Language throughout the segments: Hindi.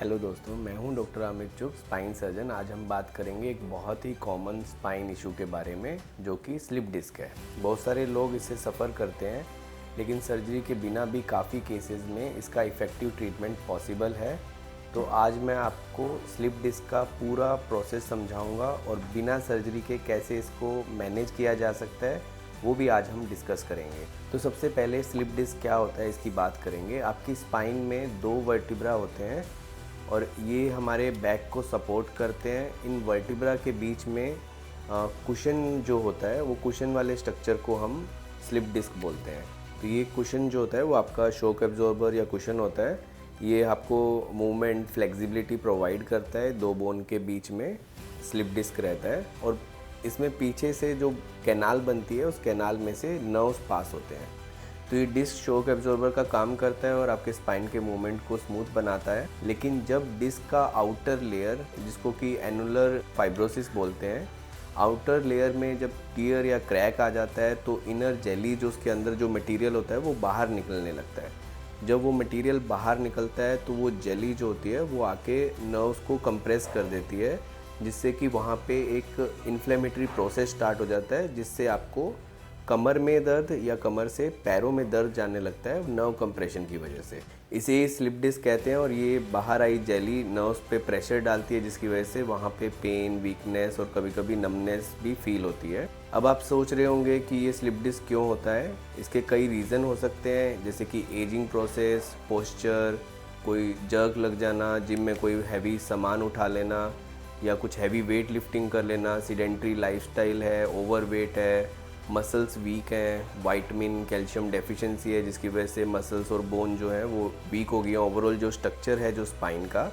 हेलो दोस्तों, मैं हूं डॉक्टर अमित चुग, स्पाइन सर्जन। आज हम बात करेंगे एक बहुत ही कॉमन स्पाइन इशू के बारे में, जो कि स्लिप डिस्क है। बहुत सारे लोग इससे सफ़र करते हैं, लेकिन सर्जरी के बिना भी काफ़ी केसेस में इसका इफ़ेक्टिव ट्रीटमेंट पॉसिबल है। तो आज मैं आपको स्लिप डिस्क का पूरा प्रोसेस समझाऊंगा और बिना सर्जरी के कैसे इसको मैनेज किया जा सकता है, वो भी आज हम डिस्कस करेंगे। तो सबसे पहले स्लिप डिस्क क्या होता है इसकी बात करेंगे। आपकी स्पाइन में 2 वर्टिब्रा होते हैं और ये हमारे बैक को सपोर्ट करते हैं। इन वर्टिब्रा के बीच में कुशन जो होता है, वो कुशन वाले स्ट्रक्चर को हम स्लिप डिस्क बोलते हैं। तो ये कुशन जो होता है वो आपका शॉक एब्जॉर्बर या कुशन होता है। ये आपको मूवमेंट फ्लेक्सिबिलिटी प्रोवाइड करता है। 2 बोन के बीच में स्लिप डिस्क रहता है और इसमें पीछे से जो कैनाल बनती है, उस कैनाल में से नर्व्स पास होते हैं। तो ये डिस्क शॉक एब्जॉर्बर का काम करता है और आपके स्पाइन के मूवमेंट को स्मूथ बनाता है। लेकिन जब डिस्क का आउटर लेयर, जिसको कि एनुलर फाइब्रोसिस बोलते हैं, आउटर लेयर में जब टियर या क्रैक आ जाता है, तो इनर जेली जो उसके अंदर जो मटेरियल होता है वो बाहर निकलने लगता है। जब वो मटेरियल बाहर निकलता है तो वो जेली जो होती है वो आके नर्व्स को कंप्रेस कर देती है, जिससे कि वहाँ पे एक इन्फ्लेमेटरी प्रोसेस स्टार्ट हो जाता है, जिससे आपको कमर में दर्द या कमर से पैरों में दर्द जाने लगता है नर्व कंप्रेशन की वजह से। इसे स्लिप डिस्क कहते हैं और ये बाहर आई जेली नर्व्स पे प्रेशर डालती है, जिसकी वजह से वहाँ पे पेन, वीकनेस और कभी कभी नमनेस भी फील होती है। अब आप सोच रहे होंगे कि ये स्लिप डिस्क क्यों होता है। इसके कई रीज़न हो सकते हैं, जैसे कि एजिंग प्रोसेस, पोस्चर, कोई जर्क लग जाना, जिम में कोई हैवी सामान उठा लेना या कुछ हैवी वेट लिफ्टिंग कर लेना, सीडेंट्री लाइफस्टाइल है, ओवरवेट है, मसल्स वीक हैं, विटामिन कैल्शियम डेफिशिएंसी है, जिसकी वजह से मसल्स और बोन जो है वो वीक हो गई हैं। ओवरऑल जो स्ट्रक्चर है जो स्पाइन का,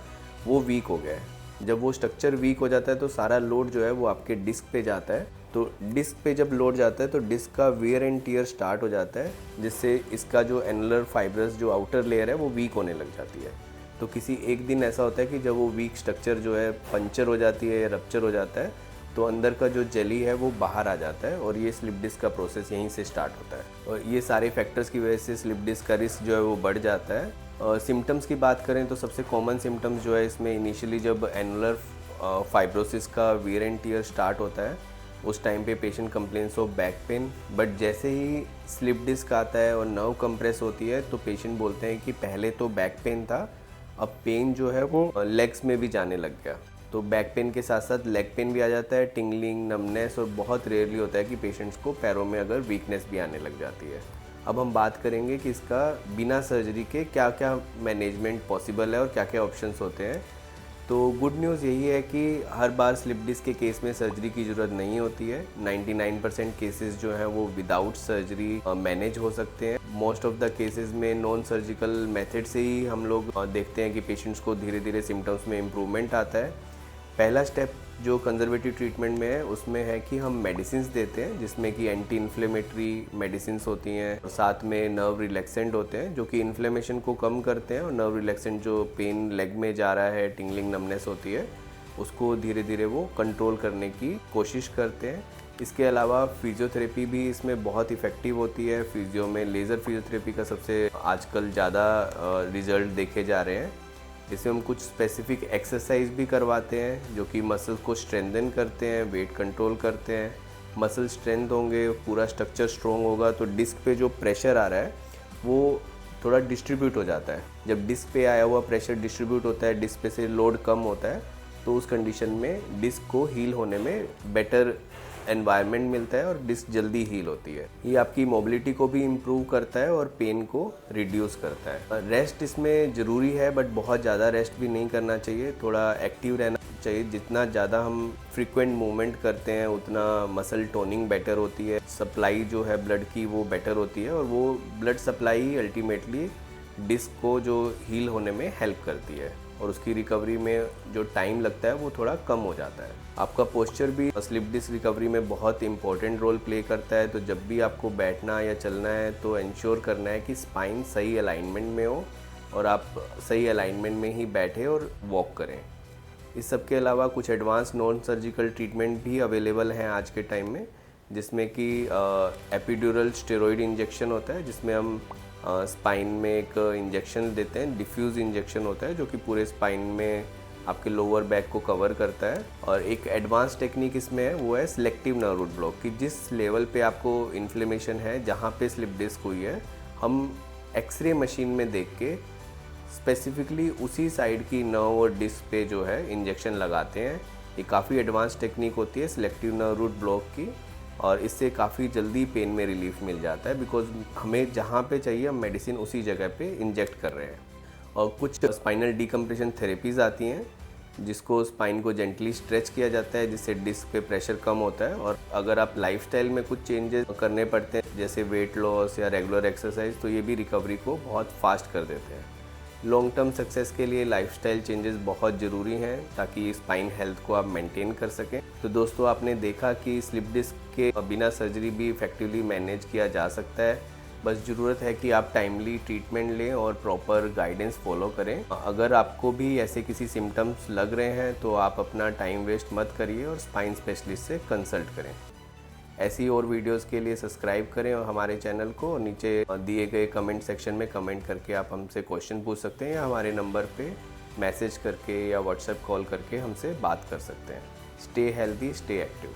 वो वीक हो गया है। जब वो स्ट्रक्चर वीक हो जाता है तो सारा लोड जो है वो आपके डिस्क पे जाता है। तो डिस्क पे जब लोड जाता है तो डिस्क का वियर एंड टियर स्टार्ट हो जाता है, जिससे इसका जो एनुलर फाइब्रस जो आउटर लेयर है वो वीक होने लग जाती है। तो किसी एक दिन ऐसा होता है कि जब वो वीक स्ट्रक्चर जो है पंचर हो जाती है या रप्चर हो जाता है, तो अंदर का जो जेली है वो बाहर आ जाता है और ये स्लिप डिस्क का प्रोसेस यहीं से स्टार्ट होता है। और ये सारे फैक्टर्स की वजह से स्लिप डिस्क का रिस्क जो है वो बढ़ जाता है। सिम्टम्स की बात करें तो सबसे कॉमन सिम्टम्स जो है इसमें इनिशियली जब एनुलर फाइब्रोसिस का वियर एंड टियर स्टार्ट होता है, उस टाइम पे patient complains of back pain. But जैसे ही स्लिप डिस्क आता है और नर्व कंप्रेस होती है तो पेशेंट बोलते हैं कि पहले तो बैक पेन था, अब पेन जो है वो लेग्स में भी जाने लग गया। तो बैक पेन के साथ साथ लेग पेन भी आ जाता है, टिंगलिंग, नमनेस, और बहुत रेयरली होता है कि पेशेंट्स को पैरों में अगर वीकनेस भी आने लग जाती है। अब हम बात करेंगे कि इसका बिना सर्जरी के क्या क्या मैनेजमेंट पॉसिबल है और क्या क्या ऑप्शंस होते हैं। तो गुड न्यूज़ यही है कि हर बार स्लिप डिस्क के केस में सर्जरी की ज़रूरत नहीं होती है। 99% केसेस जो हैं वो विदाउट सर्जरी मैनेज हो सकते हैं। मोस्ट ऑफ द केसेस में नॉन सर्जिकल मेथड से ही हम लोग देखते हैं कि पेशेंट्स को धीरे धीरे सिम्टम्स में इम्प्रूवमेंट आता है। पहला स्टेप जो कंजर्वेटिव ट्रीटमेंट में है उसमें है कि हम मेडिसिन्स देते हैं, जिसमें कि एंटी इन्फ्लेमेटरी मेडिसिन्स होती हैं और साथ में नर्व रिलैक्सेंट होते हैं, जो कि इन्फ्लेमेशन को कम करते हैं। और नर्व रिलैक्सेंट जो पेन लेग में जा रहा है, टिंगलिंग, नमनेस होती है, उसको धीरे धीरे वो कंट्रोल करने की कोशिश करते हैं। इसके अलावा फिजियोथेरेपी भी इसमें बहुत इफ़ेक्टिव होती है। फिजियो में लेज़र फिजियोथेरेपी का सबसे आजकल ज़्यादा रिजल्ट देखे जा रहे हैं। इसमें हम कुछ स्पेसिफिक एक्सरसाइज भी करवाते हैं जो कि मसल्स को स्ट्रेंथन करते हैं, वेट कंट्रोल करते हैं। मसल स्ट्रेंथ होंगे, पूरा स्ट्रक्चर स्ट्रॉन्ग होगा, तो डिस्क पे जो प्रेशर आ रहा है वो थोड़ा डिस्ट्रीब्यूट हो जाता है। जब डिस्क पे आया हुआ प्रेशर डिस्ट्रीब्यूट होता है, डिस्क पे से लोड कम होता है, तो उस कंडीशन में डिस्क को हील होने में बेटर एनवायरनमेंट मिलता है और डिस्क जल्दी हील होती है। ये आपकी मोबिलिटी को भी इम्प्रूव करता है और पेन को रिड्यूस करता है। रेस्ट इसमें ज़रूरी है, बट बहुत ज़्यादा रेस्ट भी नहीं करना चाहिए। थोड़ा एक्टिव रहना चाहिए। जितना ज़्यादा हम फ्रीक्वेंट मूवमेंट करते हैं उतना मसल टोनिंग बेटर होती है, सप्लाई जो है ब्लड की वो बेटर होती है, और वो ब्लड सप्लाई अल्टीमेटली डिस्क को जो हील होने में हेल्प करती है और उसकी रिकवरी में जो टाइम लगता है वो थोड़ा कम हो जाता है। आपका पोस्चर भी स्लिप डिस्क रिकवरी में बहुत इंपॉर्टेंट रोल प्ले करता है। तो जब भी आपको बैठना या चलना है तो इंश्योर करना है कि स्पाइन सही अलाइनमेंट में हो और आप सही अलाइनमेंट में ही बैठे और वॉक करें। इस सब के अलावा कुछ एडवांस नॉन सर्जिकल ट्रीटमेंट भी अवेलेबल हैं आज के टाइम में, जिसमें कि एपिड्यूरल स्टेरॉइड इंजेक्शन होता है, जिसमें हम स्पाइन में एक इंजेक्शन देते हैं, डिफ्यूज़ इंजेक्शन होता है जो कि पूरे स्पाइन में आपके लोअर बैक को कवर करता है। और एक एडवांस टेक्निक इसमें है, वो है सिलेक्टिव नर्व रूट ब्लॉक, कि जिस लेवल पे आपको इन्फ्लेमेशन है, जहाँ पे स्लिप डिस्क हुई है, हम एक्सरे मशीन में देख के स्पेसिफिकली उसी साइड की नर्व और डिस्क पे जो है इंजेक्शन लगाते हैं। ये काफ़ी एडवांस टेक्निक होती है सिलेक्टिव नर्व रूट ब्लॉक की, और इससे काफ़ी जल्दी पेन में रिलीफ मिल जाता है, बिकॉज हमें जहाँ पे चाहिए हम मेडिसिन उसी जगह पे इंजेक्ट कर रहे हैं। और कुछ स्पाइनल डीकम्प्रेशन थेरेपीज़ आती हैं जिसको स्पाइन को जेंटली स्ट्रेच किया जाता है, जिससे डिस्क पे प्रेशर कम होता है। और अगर आप लाइफस्टाइल में कुछ चेंजेस करने पड़ते हैं, जैसे वेट लॉस या रेगुलर एक्सरसाइज, तो ये भी रिकवरी को बहुत फास्ट कर देते हैं। लॉन्ग टर्म सक्सेस के लिए लाइफस्टाइल चेंजेस बहुत ज़रूरी हैं, ताकि स्पाइन हेल्थ को आप मेंटेन कर सकें। तो दोस्तों, आपने देखा कि स्लिप डिस्क के बिना सर्जरी भी इफ़ेक्टिवली मैनेज किया जा सकता है। बस ज़रूरत है कि आप टाइमली ट्रीटमेंट लें और प्रॉपर गाइडेंस फॉलो करें। अगर आपको भी ऐसे किसी सिम्टम्स लग रहे हैं तो आप अपना टाइम वेस्ट मत करिए और स्पाइन स्पेशलिस्ट से कंसल्ट करें। ऐसी और वीडियोस के लिए सब्सक्राइब करें और हमारे चैनल को, नीचे दिए गए कमेंट सेक्शन में कमेंट करके आप हमसे क्वेश्चन पूछ सकते हैं, या हमारे नंबर पे मैसेज करके या व्हाट्सएप कॉल करके हमसे बात कर सकते हैं। Stay healthy, stay active.